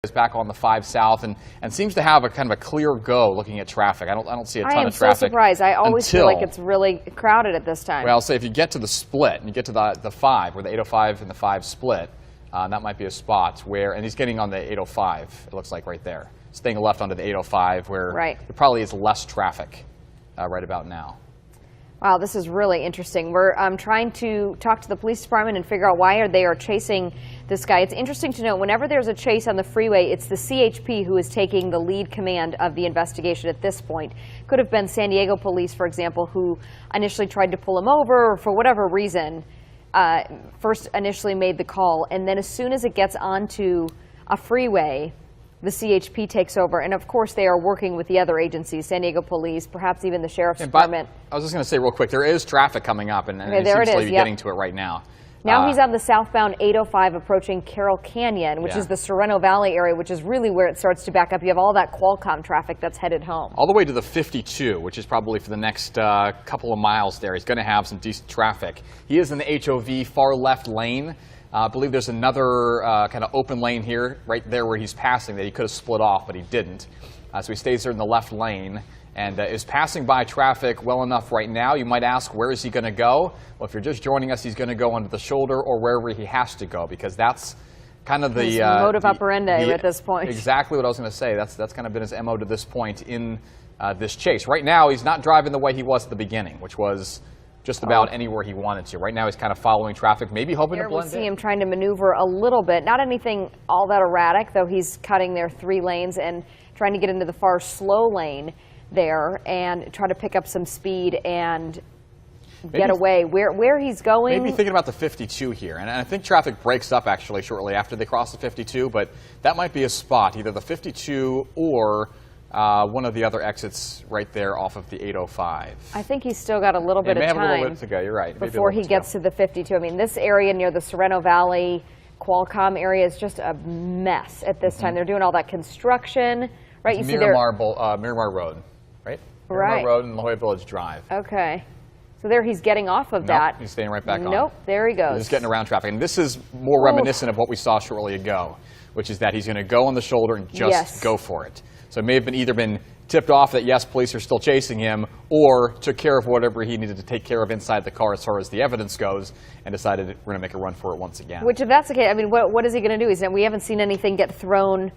is back on the 5 South and seems to have a kind of a clear go looking at traffic. I don't see a ton of traffic. I am so surprised. I always feel like it's really crowded at this time. Well, I'll say if you get to the split and you get to the 5, where the 805 and the 5 split, that might be a spot where, and he's getting on the 805, it looks like right there. Staying left onto the 805 where there probably is less traffic right about now. Wow, this is really interesting. We're trying to talk to the police department and figure out why they are chasing this guy. It's interesting to note, whenever there's a chase on the freeway, it's the CHP who is taking the lead command of the investigation at this point. Could have been San Diego police, for example, who initially tried to pull him over or for whatever reason, first initially made the call. And then as soon as it gets onto a freeway, the CHP takes over, and of course they are working with the other agencies, San Diego Police, perhaps even the Sheriff's Department. I was just going to say real quick, there is traffic coming up, and he seems to be getting to it right now. Now he's on the southbound 805 approaching Carroll Canyon, which is the Sereno Valley area, which is really where it starts to back up. You have all that Qualcomm traffic that's headed home. All the way to the 52, which is probably for the next couple of miles there. He's going to have some decent traffic. He is in the HOV far left lane. I believe there's another kind of open lane here, right there where he's passing, that he could have split off, but he didn't. So he stays there in the left lane and is passing by traffic well enough right now. You might ask, where is he going to go? Well, if you're just joining us, he's going to go under the shoulder or wherever he has to go, because that's kind of the modus operandi at this point. Exactly what I was going to say. That's kind of been his MO to this point in this chase. Right now, he's not driving the way he was at the beginning, which was just about anywhere he wanted to. Right now he's kind of following traffic, maybe hoping to blend in. We see him trying to maneuver a little bit. Not anything all that erratic, though he's cutting their 3 lanes and trying to get into the far slow lane there and try to pick up some speed and get away. Where he's going. Maybe thinking about the 52 here. And I think traffic breaks up actually shortly after they cross the 52, but that might be a spot, either the 52 or one of the other exits right there off of the 805. I think he's still got a little bit of time. May have a little bit to go, you're right. Before he gets to the 52. I mean, this area near the Sereno Valley, Qualcomm area is just a mess at this time. They're doing all that construction, right? It's Miramar Road, right? Miramar Road and La Jolla Village Drive. Okay. So there he's getting off of that. He's staying right back on. Nope, there he goes. He's just getting around traffic. And this is more reminiscent of what we saw shortly ago, which is that he's going to go on the shoulder and just go for it. So it may have either been tipped off that, yes, police are still chasing him, or took care of whatever he needed to take care of inside the car as far as the evidence goes, and decided we're going to make a run for it once again. Which, if that's the case, I mean, what is he going to do? We haven't seen anything get thrown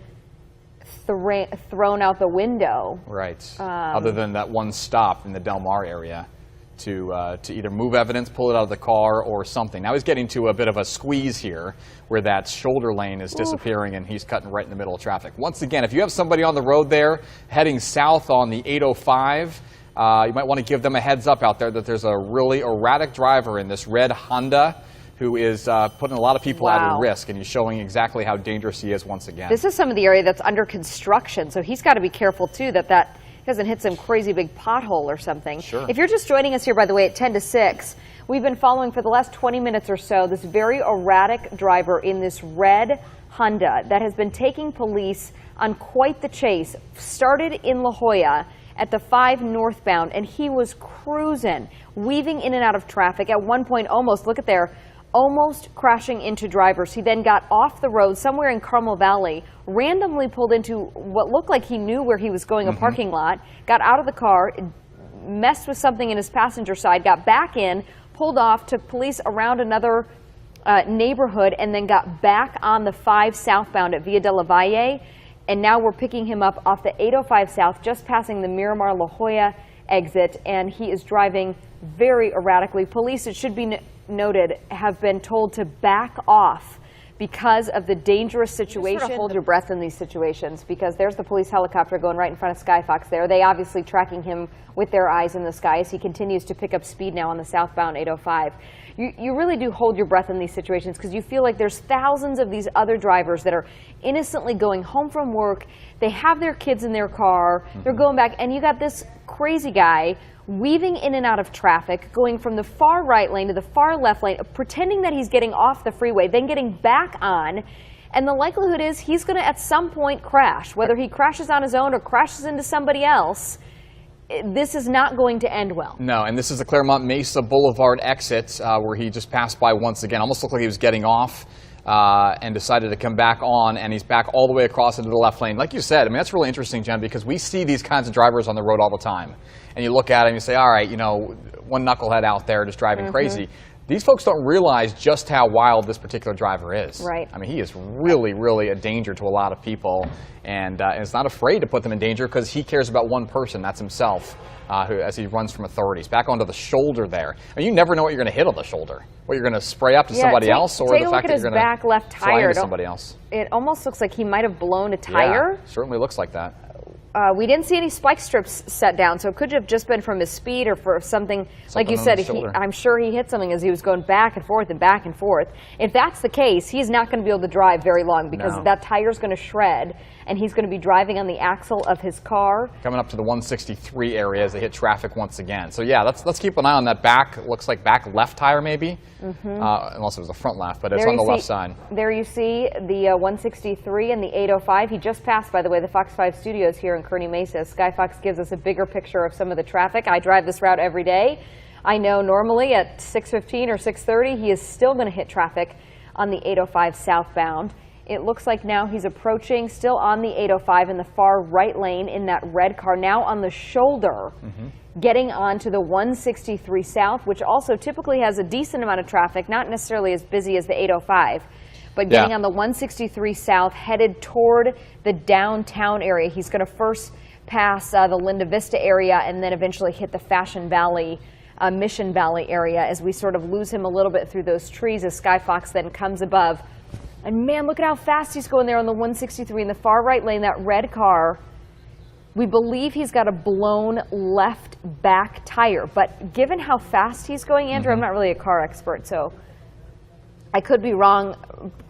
out the window. Right. Other than that one stop in the Del Mar area to either move evidence, pull it out of the car, or something. Now he's getting to a bit of a squeeze here where that shoulder lane is disappearing and he's cutting right in the middle of traffic. Once again, if you have somebody on the road there heading south on the 805, you might want to give them a heads up out there that there's a really erratic driver in this red Honda who is putting a lot of people at risk, and he's showing exactly how dangerous he is once again. This is some of the area that's under construction, so he's got to be careful too that doesn't hit some crazy big pothole or something. Sure. If you're just joining us here, by the way, at 10 to 6, we've been following for the last 20 minutes or so this very erratic driver in this red Honda that has been taking police on quite the chase. Started in La Jolla at the 5 northbound, and he was cruising, weaving in and out of traffic. At one point, almost crashing into drivers. He then got off the road somewhere in Carmel Valley, randomly pulled into what looked like he knew where he was going, a parking lot, got out of the car, messed with something in his passenger side, got back in, pulled off, took police around another neighborhood, and then got back on the 5 southbound at Villa de la Valle. And now we're picking him up off the 805 south, just passing the Miramar La Jolla exit, and he is driving very erratically. Police, it should be noted, have been told to back off because of the dangerous situation. You sort of hold your breath in these situations, because there's the police helicopter going right in front of Skyfox there. They obviously tracking him with their eyes in the sky as he continues to pick up speed now on the southbound 805. You really do hold your breath in these situations, because you feel like there's thousands of these other drivers that are innocently going home from work. They have their kids in their car. They're going back, and you got this crazy guy weaving in and out of traffic, going from the far right lane to the far left lane, pretending that he's getting off the freeway, then getting back on. And the likelihood is he's going to at some point crash. Whether he crashes on his own or crashes into somebody else, this is not going to end well. No, and this is the Claremont Mesa Boulevard exit where he just passed by once again. Almost looked like he was getting off and decided to come back on, and he's back all the way across into the left lane. Like you said, I mean, that's really interesting, Jen, because we see these kinds of drivers on the road all the time. And you look at it and you say, all right, you know, one knucklehead out there just driving crazy. These folks don't realize just how wild this particular driver is. Right. I mean, he is really, really a danger to a lot of people, and is not afraid to put them in danger because he cares about one person, that's himself, as he runs from authorities. Back onto the shoulder there. I mean, you never know what you're going to hit on the shoulder. What you're going to spray up to somebody else, or the fact that you're going back left to fly tire. into somebody else. It almost looks like he might have blown a tire. Yeah, certainly looks like that. We didn't see any spike strips set down, so it could have just been from his speed or for something like you on said, the shoulder. I'm sure he hit something as he was going back and forth and back and forth. If that's the case, he's not going to be able to drive very long because No. that tire's going to shred, and he's going to be driving on the axle of his car. Coming up to the 163 area as they hit traffic once again. So yeah, let's keep an eye on that back, looks like back left tire maybe, unless it was the front left, but it's on the left side. There you see the 163 and the 805. He just passed, by the way, the Fox 5 studios here in Kearney Mesa. Sky Fox gives us a bigger picture of some of the traffic. I drive this route every day. I know normally at 6:15 or 6:30 he is still going to hit traffic on the 805 southbound. It looks like now he's approaching, still on the 805 in the far right lane in that red car, now on the shoulder, getting onto the 163 south, which also typically has a decent amount of traffic, not necessarily as busy as the 805, but getting on the 163 south, headed toward the downtown area. He's going to first pass the Linda Vista area and then eventually hit the Fashion Valley, Mission Valley area as we sort of lose him a little bit through those trees as Sky Fox then comes above. And man, look at how fast he's going there on the 163 in the far right lane, that red car. We believe he's got a blown left back tire, but given how fast he's going, Andrew, I'm not really a car expert, so I could be wrong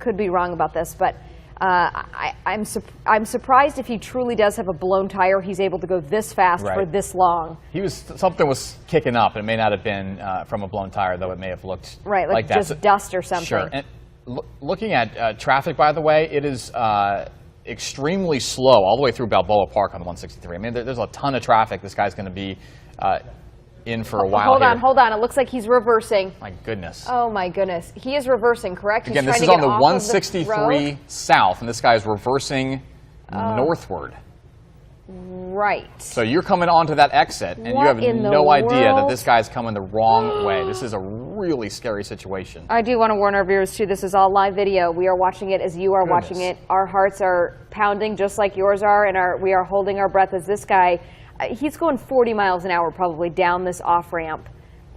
about this, but I'm surprised if he truly does have a blown tire, he's able to go this fast for this long. Something was kicking up. It may not have been from a blown tire, though it may have looked like that. just dust or something. Sure. And looking at traffic, by the way, it is extremely slow all the way through Balboa Park on the 163. I mean, there's a ton of traffic. This guy's going to be in for a while. Hold on. It looks like he's reversing. My goodness. Oh my goodness. He is reversing, correct? Again, this is on the 163 south, and this guy is reversing northward. Right. So you're coming onto that exit, and you have no idea that this guy's coming the wrong way. This is a really scary situation. I do want to warn our viewers, too, this is all live video. We are watching it as you are watching it. Our hearts are pounding just like yours are, and we are holding our breath as this guy, he's going 40 miles an hour probably down this off-ramp.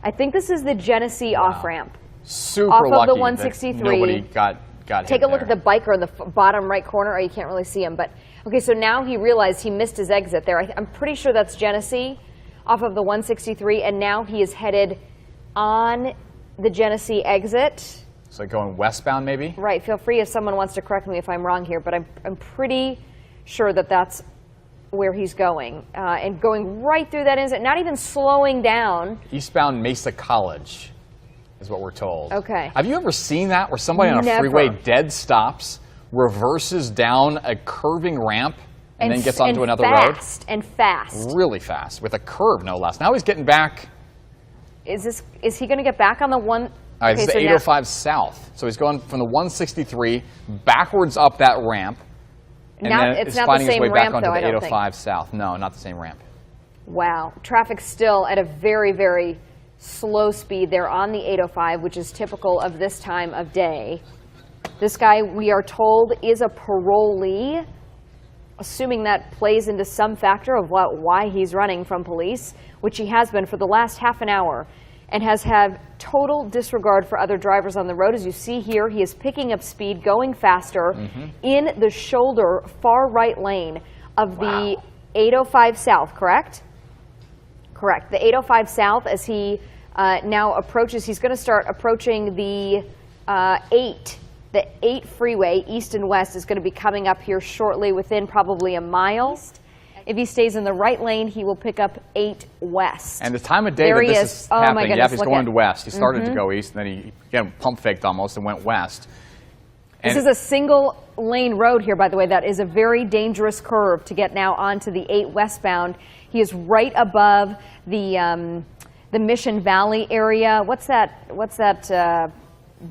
I think this is the Genesee off-ramp. Super off of lucky the 163. that nobody got hit. Take a look at the biker in the bottom right corner. Oh, you can't really see him, but okay. So now he realized he missed his exit there. I'm pretty sure that's Genesee, off of the 163, and now he is headed on the Genesee exit. So going westbound, maybe. Right. Feel free if someone wants to correct me if I'm wrong here, but I'm pretty sure that that's where he's going, and going right through that exit, not even slowing down. Eastbound Mesa College is what we're told. Okay. Have you ever seen that where somebody on a freeway dead stops, reverses down a curving ramp, and then gets onto another road? Fast. Really fast, with a curve no less. Now he's getting back. Is he going to get back on the one? All right, this is 805 south. So he's going from the 163 backwards up that ramp. And now then it's not finding the his same way back ramp, onto though, the I don't 805 south. No, not the same ramp. Wow. Traffic still at a very, very slow speed there on the 805, which is typical of this time of day. This guy, we are told, is a parolee, assuming that plays into some factor of why he's running from police, which he has been for the last half an hour, and has had total disregard for other drivers on the road. As you see here, he is picking up speed, going faster in the shoulder far right lane of the 805 south, correct? Correct. The 805 south, as he now approaches, he's going to start approaching the 8 freeway, east and west, is going to be coming up here shortly within probably a mile. If he stays in the right lane, he will pick up 8 west. And the time of day that this is happening, he's going west. He started to go east, and then he again pump faked almost and went west. This is a single lane road here, by the way. That is a very dangerous curve to get now onto the 8 westbound. He is right above the Mission Valley area. What's that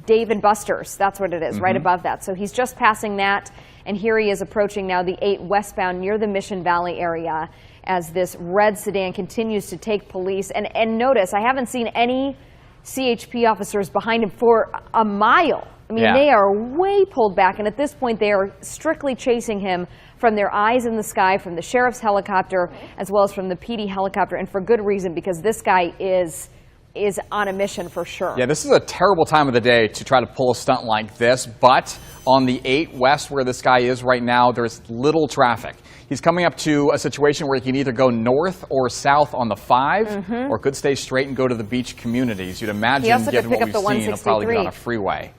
Dave and Buster's. That's what it is, right above that. So he's just passing that, and here he is approaching now the 8 westbound near the Mission Valley area as this red sedan continues to take police. And notice, I haven't seen any CHP officers behind him for a mile. I mean, they are way pulled back, and at this point, they are strictly chasing him from their eyes in the sky, from the sheriff's helicopter, as well as from the PD helicopter, and for good reason, because this guy is on a mission for sure. Yeah, this is a terrible time of the day to try to pull a stunt like this, but on the 8 West where this guy is right now, there's little traffic. He's coming up to a situation where he can either go north or south on the 5, or could stay straight and go to the beach communities. You'd imagine, given what we've seen, he'll probably get on a freeway.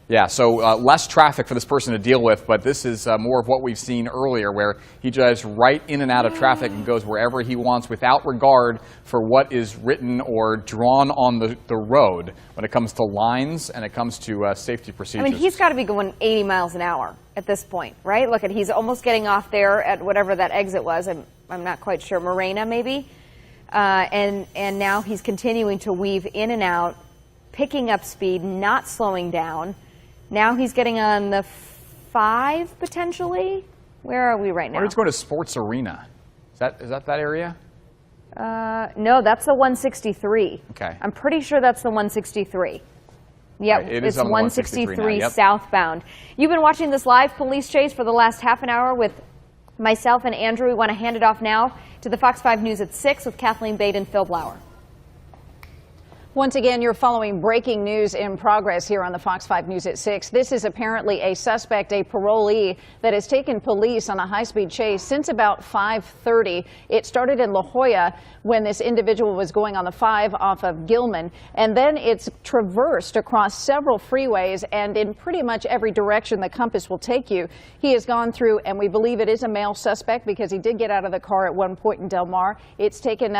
Yeah, so less traffic for this person to deal with, but this is more of what we've seen earlier, where he drives right in and out of traffic and goes wherever he wants without regard for what is written or drawn on the road when it comes to lines and it comes to safety procedures. I mean, he's got to be going 80 miles an hour at this point, right? Look, he's almost getting off there at whatever that exit was. I'm not quite sure, Morena maybe? And now he's continuing to weave in and out, picking up speed, not slowing down. Now he's getting on the 5, potentially. Where are we right now? Or he's going to Sports Arena. Is that area? No, that's the 163. Okay. I'm pretty sure that's the 163. Yep, Right, it it's is on the 163 now, yep. southbound. You've been watching this live police chase for the last half an hour with myself and Andrew. We want to hand it off now to the Fox 5 News at 6 with Kathleen Bade and Phil Blauer. Once again, you're following breaking news in progress here on the Fox 5 News at 6. This is apparently a suspect, a parolee, that has taken police on a high-speed chase since about 5:30. It started in La Jolla when this individual was going on the 5 off of Gilman, and then it's traversed across several freeways and in pretty much every direction the compass will take you. He has gone through, and we believe it is a male suspect because he did get out of the car at one point in Del Mar. It's taken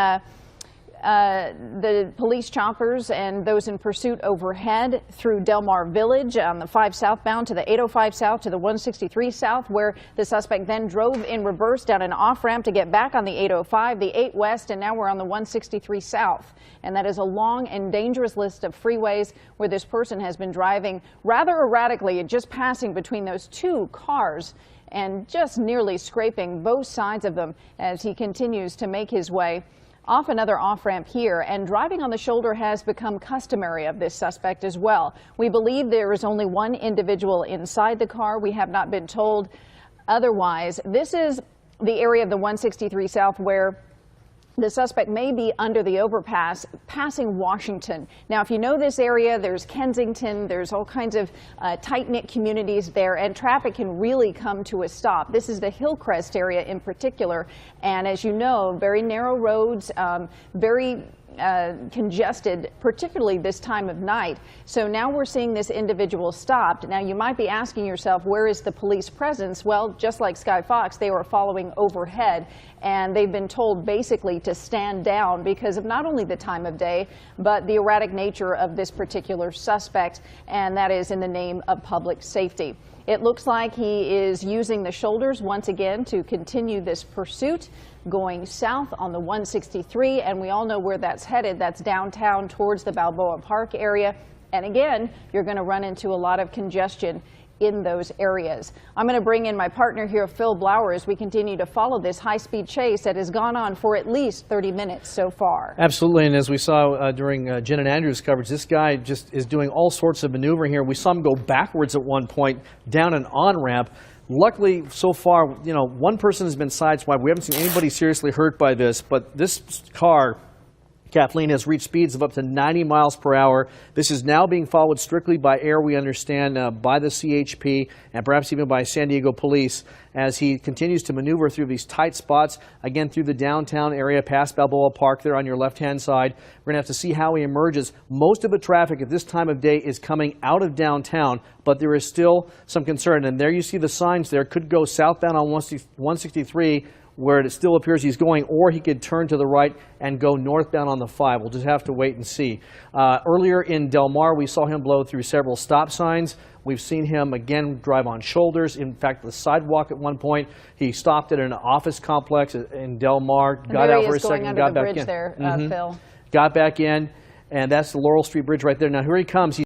the police choppers and those in pursuit overhead through Del Mar Village on the 5 southbound to the 805 south to the 163 south, where the suspect then drove in reverse down an off-ramp to get back on the 805, the 8 west, and now we're on the 163 south. And that is a long and dangerous list of freeways where this person has been driving rather erratically and just passing between those 2 cars and just nearly scraping both sides of them as he continues to make his way off another off-ramp here, and driving on the shoulder has become customary of this suspect as well. We believe there is only one individual inside the car. We have not been told otherwise. This is the area of the 163 South where the suspect may be under the overpass passing Washington. Now, if you know this area, there's Kensington, there's all kinds of tight-knit communities there, and traffic can really come to a stop. This is the Hillcrest area in particular, and as you know, very narrow roads, very congested, particularly this time of night. So now we're seeing this individual stopped. Now you might be asking yourself, where is the police presence? Well, just like Sky Fox, they were following overhead, and they've been told basically to stand down because of not only the time of day, but the erratic nature of this particular suspect, and that is in the name of public safety. It looks like he is using the shoulders once again to continue this pursuit, going south on the 163, and we all know where that's headed. That's downtown towards the Balboa Park area. And again, you're going to run into a lot of congestion in those areas. I'm going to bring in my partner here, Phil Blauer, as we continue to follow this high-speed chase that has gone on for at least 30 minutes so far. Absolutely, and as we saw during Jen and Andrew's coverage, this guy just is doing all sorts of maneuvering here. We saw him go backwards at one point down an on-ramp. Luckily, so far, one person has been sideswiped. We haven't seen anybody seriously hurt by this, but this car, Kathleen, has reached speeds of up to 90 miles per hour. This is now being followed strictly by air, we understand, by the CHP and perhaps even by San Diego police as he continues to maneuver through these tight spots, again through the downtown area past Balboa Park there on your left-hand side. We're going to have to see how he emerges. Most of the traffic at this time of day is coming out of downtown, but there is still some concern. And there you see the signs there. Could go southbound on 163, where it still appears he's going, or he could turn to the right and go northbound on the 5. We'll just have to wait and see. Earlier in Del Mar, we saw him blow through several stop signs. We've seen him again drive on shoulders. In fact, the sidewalk at one point, he stopped at an office complex in Del Mar, got out for a second, got back in. Phil. Got back in, and that's the Laurel Street Bridge right there. Now here he comes.